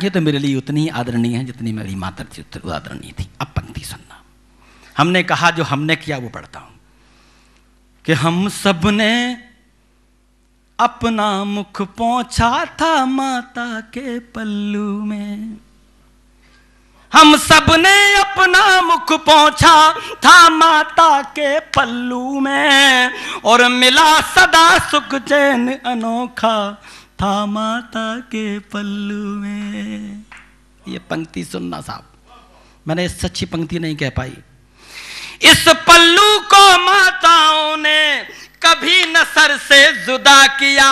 की तो मेरे लिए उतनी ही आदरणीय है जितनी मेरी माता जी आदरणीय थी। अब पंक्ति सुनना। हमने कहा जो हमने किया वो पढ़ता हूं कि हम सब ने अपना मुख पहुंचा था माता के पल्लू में। हम सब ने अपना मुख पहुंचा था माता के पल्लू में, और मिला सदा सुख चैन अनोखा था माता के पल्लू में। ये पंक्ति सुनना साहब, मैंने सच्ची पंक्ति नहीं कह पाई। इस पल्लू को माताओं ने कभी न सर से जुदा किया,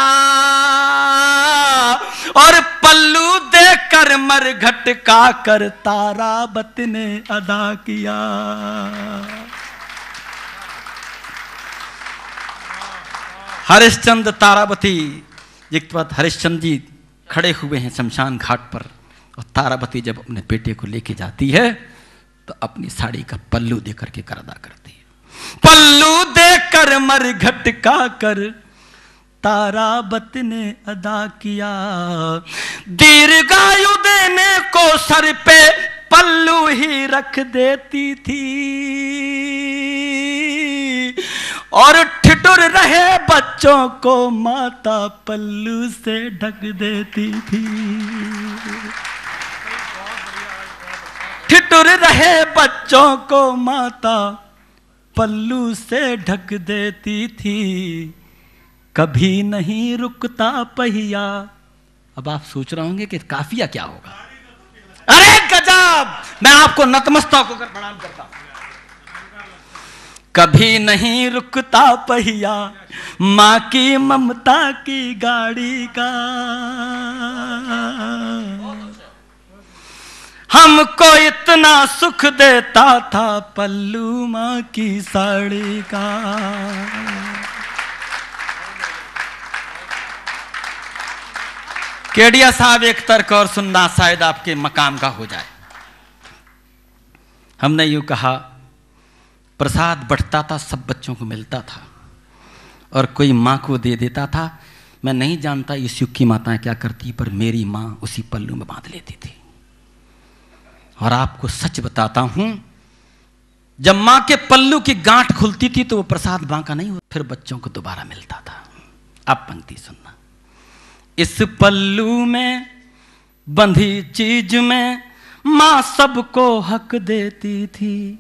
और पल्लू देकर मरघट का कर ताराबत ने अदा किया। हरिश्चंद्र ताराबती, एक बात हरिश्चंद्र जी खड़े हुए हैं शमशान घाट पर, और ताराबती जब अपने बेटे को लेके जाती है तो अपनी साड़ी का पल्लू देकर के कर अदा करती है। पल्लू देकर मरघट का कर ताराबत ने अदा किया। दीर्घायु देने को सर पे पल्लू ही रख देती थी, और ठिठुर रहे बच्चों को माता पल्लू से ढक देती थी। ठिठुर रहे बच्चों को माता पल्लू से ढक देती थी, कभी नहीं रुकता पहिया। अब आप सोच रहे होंगे कि काफिया क्या होगा। अरे गजब, मैं आपको नतमस्तक होकर प्रणाम करता हूं। कभी नहीं रुकता पहिया माँ की ममता की गाड़ी का, हमको इतना सुख देता था पल्लू माँ की साड़ी का। केडिया साहब एक तर्क और सुनना, शायद आपके मकाम का हो जाए। हमने यूं कहा प्रसाद बंटता था, सब बच्चों को मिलता था, और कोई माँ को दे देता था। मैं नहीं जानता इस युग की माताएं क्या करती, पर मेरी माँ उसी पल्लू में बांध लेती थी। और आपको सच बताता हूं, जब मां के पल्लू की गांठ खुलती थी तो वो प्रसाद बांका नहीं, फिर बच्चों को दोबारा मिलता था। अब पंक्ति सुनना। इस पल्लू में बंधी चीज में मां सबको हक देती थी,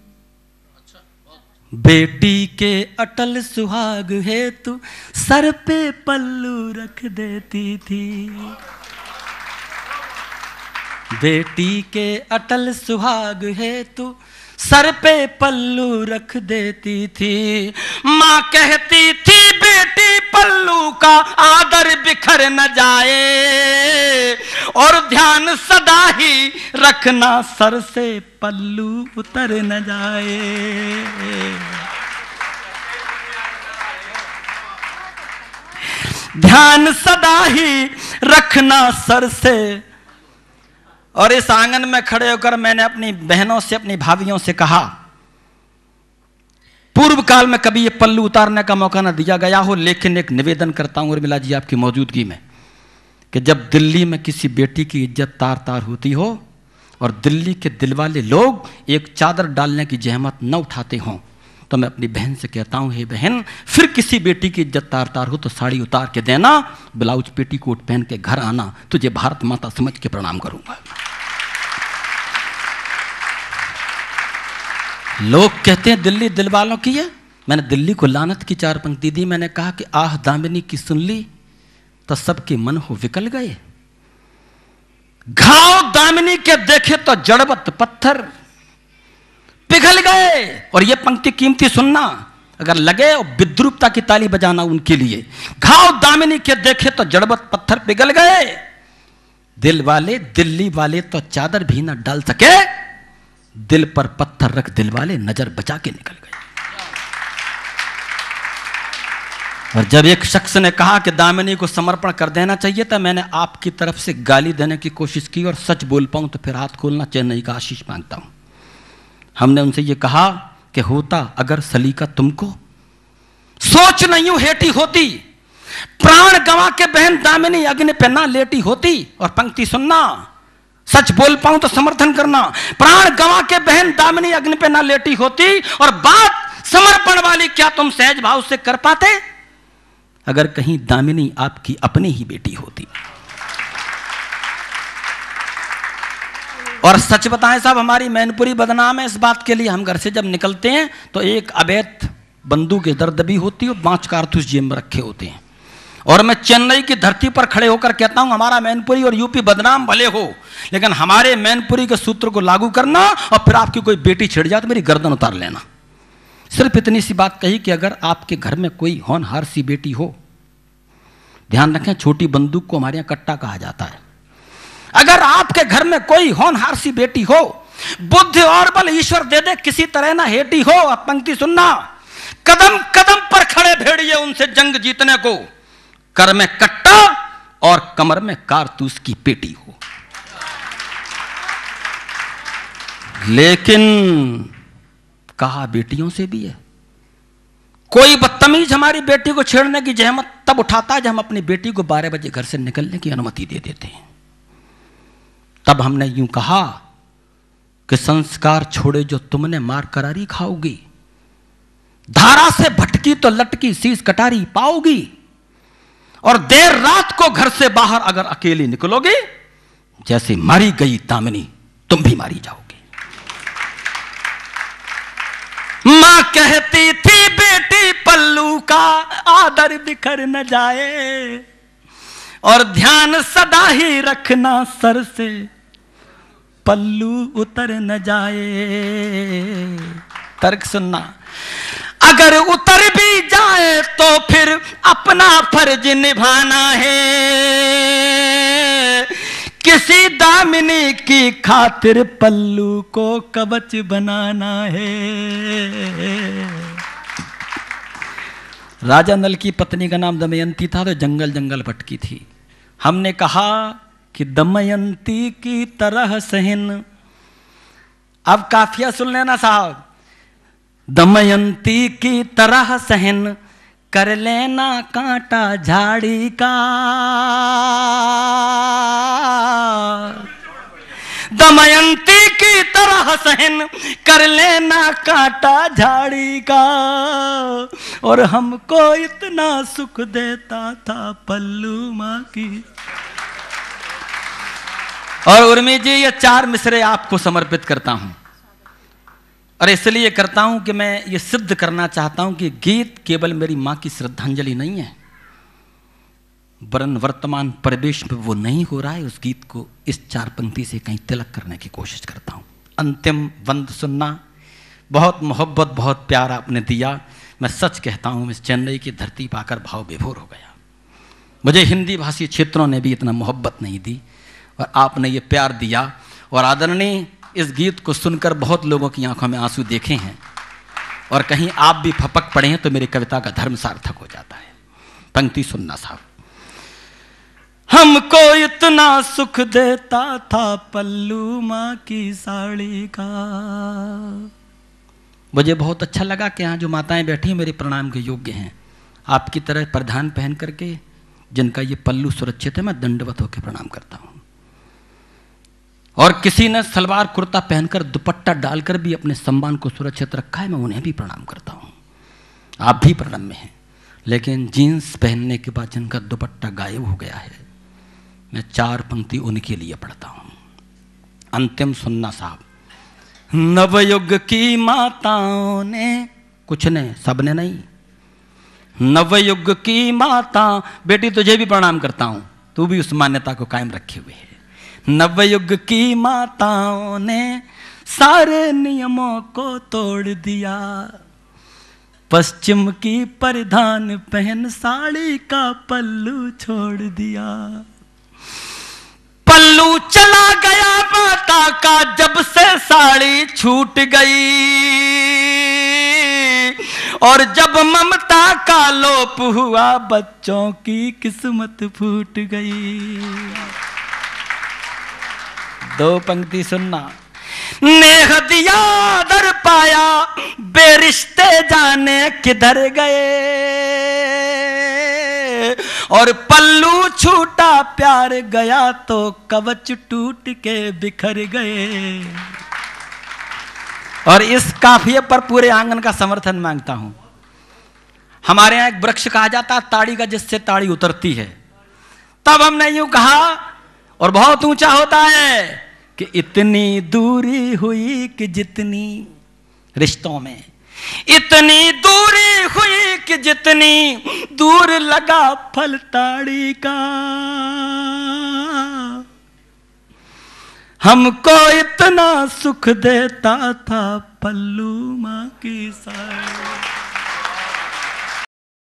बेटी के अटल सुहाग हेतु सर पे पल्लू रख देती थी। बेटी के अटल सुहाग हेतु सर पे पल्लू रख देती थी। माँ कहती थी बेटी पल्लू का आदर बिखर न जाए, और ध्यान सदा ही रखना सर से पल्लू उतर न जाए। ध्यान सदा ही रखना सर से। और इस आंगन में खड़े होकर मैंने अपनी बहनों से, अपनी भाभियों से कहा, पूर्व काल में कभी ये पल्लू उतारने का मौका ना दिया गया हो, लेकिन एक निवेदन करता हूं उर्मिला जी आपकी मौजूदगी में, कि जब दिल्ली में किसी बेटी की इज्जत तार तार होती हो और दिल्ली के दिलवाले लोग एक चादर डालने की जहमत न उठाते हों, तो मैं अपनी बहन से कहता हूं, हे बहन, फिर किसी बेटी की इज्जत तार तार हो तो साड़ी उतार के देना, ब्लाउज पेटीकोट पहन के घर आना, तुझे भारत माता समझ के प्रणाम करूंगा। लोग कहते हैं दिल्ली दिल वालों की है। मैंने दिल्ली को लानत की चार पंक्ति दी। मैंने कहा कि आह दामिनी की सुन ली तो सबके मन हो विकल गए, घाव दामिनी के देखे तो जड़वत पत्थर पिघल गए। और ये पंक्ति कीमती सुनना, अगर लगे और विद्रूपता की ताली बजाना उनके लिए। घाव दामिनी के देखे तो जड़वत पत्थर पिघल गए, दिल वाले दिल्ली वाले तो चादर भी ना डाल सके, दिल पर पत्थर रख दिल वाले नजर बचा के निकल गए। और जब एक शख्स ने कहा कि दामिनी को समर्पण कर देना चाहिए था, मैंने आपकी तरफ से गाली देने की कोशिश की, और सच बोल पाऊं तो फिर हाथ खोलना चेन्नई का आशीष मांगता हूं। हमने उनसे ये कहा कि होता अगर सलीका तुमको, सोच नहीं हूं हेटी होती, प्राण गंवा के बहन दामिनी अग्नि पे ना लेटी होती। और पंक्ति सुनना, सच बोल पाऊं तो समर्थन करना। प्राण गंवा के बहन दामिनी अग्नि पे ना लेटी होती, और बात समर्पण वाली क्या तुम सहज भाव से कर पाते अगर कहीं दामिनी आपकी अपनी ही बेटी होती। और सच बताएं साहब, हमारी मैनपुरी बदनाम है इस बात के लिए। हम घर से जब निकलते हैं तो एक अवैध बंदूक इधर दबी होती है और 5 कारतूस जेब में रखे होते हैं, और मैं चेन्नई की धरती पर खड़े होकर कहता हूं हमारा मैनपुरी और यूपी बदनाम भले हो, लेकिन हमारे मैनपुरी के सूत्र को लागू करना, और फिर आपकी कोई बेटी छिड़ जाए तो मेरी गर्दन उतार लेना। सिर्फ इतनी सी बात कही कि अगर आपके घर में कोई होनहार सी बेटी हो, ध्यान रखें छोटी बंदूक को हमारे यहां कट्टा कहा जाता है, अगर आपके घर में कोई होनहार सी बेटी हो, बुद्धि और बल ईश्वर दे दे, किसी तरह ना हेटी हो। अब पंक्ति सुनना, कदम कदम पर खड़े भेड़िए उनसे जंग जीतने को, कर में कट्टा और कमर में कारतूस की पेटी हो। लेकिन कहा बेटियों से भी है, कोई बदतमीज हमारी बेटी को छेड़ने की जहमत तब उठाता है जब हम अपनी बेटी को 12 बजे घर से निकलने की अनुमति दे देते हैं। तब हमने यूं कहा कि संस्कार छोड़े जो तुमने मार करारी खाओगी, धारा से भटकी तो लटकी शीश कटारी पाओगी, और देर रात को घर से बाहर अगर अकेली निकलोगे, जैसे मारी गई दामिनी तुम भी मारी जाओगे। मां कहती थी बेटी पल्लू का आदर बिखर न जाए, और ध्यान सदा ही रखना सर से पल्लू उतर न जाए। तर्क सुनना, अगर उतर भी जाए तो फिर अपना फर्ज निभाना है, किसी दामिनी की खातिर पल्लू को कवच बनाना है। राजा नल की पत्नी का नाम दमयंती था, तो जंगल जंगल भटकी थी। हमने कहा कि दमयंती की तरह सहन, अब काफिया सुन लेना साहब, दमयंती की तरह सहन कर लेना कांटा झाड़ी का, दमयंती की तरह सहन कर लेना कांटा झाड़ी का, और हमको इतना सुख देता था पल्लू माँ की। और उर्मी जी, ये 4 मिसरे आपको समर्पित करता हूं, और इसलिए करता हूं कि मैं ये सिद्ध करना चाहता हूं कि गीत केवल मेरी मां की श्रद्धांजलि नहीं है, वरन वर्तमान परिवेश में वो नहीं हो रहा है, उस गीत को इस 4 पंक्ति से कहीं तिलक करने की कोशिश करता हूं। अंतिम वंद सुनना, बहुत मोहब्बत बहुत प्यार आपने दिया। मैं सच कहता हूं, इस चेन्नई की धरती पाकर भाव विभोर हो गया। मुझे हिंदी भाषी क्षेत्रों ने भी इतना मोहब्बत नहीं दी, और आपने ये प्यार दिया। और आदरणीय, इस गीत को सुनकर बहुत लोगों की आंखों में आंसू देखे हैं, और कहीं आप भी फपक पड़े हैं तो मेरी कविता का धर्म सार्थक हो जाता है। पंक्ति सुनना साहब, हमको इतना सुख देता था पल्लू माँ की साड़ी का। मुझे बहुत अच्छा लगा कि यहाँ जो माताएं बैठी हैं मेरे प्रणाम के योग्य हैं। आपकी तरह परिधान पहन करके जिनका ये पल्लू सुरक्षित है, मैं दंडवत होकर प्रणाम करता हूँ। और किसी ने सलवार कुर्ता पहनकर दुपट्टा डालकर भी अपने सम्मान को सुरक्षित रखा है, मैं उन्हें भी प्रणाम करता हूँ। आप भी प्रणम्य हैं, लेकिन जीन्स पहनने के बाद जिनका दुपट्टा गायब हो गया है, मैं 4 पंक्ति उनके लिए पढ़ता हूँ। अंतिम सुनना साहब, नवयुग की माताओं ने, कुछ ने, सबने नहीं, नवयुग की माता, बेटी तुझे भी प्रणाम करता हूँ, तू भी उस मान्यता को कायम रखे हुए है। नवयुग की माताओं ने सारे नियमों को तोड़ दिया, पश्चिम की परिधान पहन साड़ी का पल्लू छोड़ दिया। पल्लू चला गया माता का जब से साड़ी छूट गई, और जब ममता का लोप हुआ बच्चों की किस्मत फूट गई। 2 पंक्ति सुनना, नेह दिया दर पाया बेरिश्ते जाने किधर गए, और पल्लू छूटा प्यार गया तो कवच टूट के बिखर गए। और इस काफिये पर पूरे आंगन का समर्थन मांगता हूं। हमारे यहां एक वृक्ष कहा जाता है ताड़ी का, जिससे ताड़ी उतरती है। तब हमने यूं कहा, और बहुत ऊंचा होता है, कि इतनी दूरी हुई कि जितनी रिश्तों में, इतनी दूरी हुई कि जितनी दूर लगा फल ताड़ी का, हमको इतना सुख देता था पल्लू माँ की साड़ी।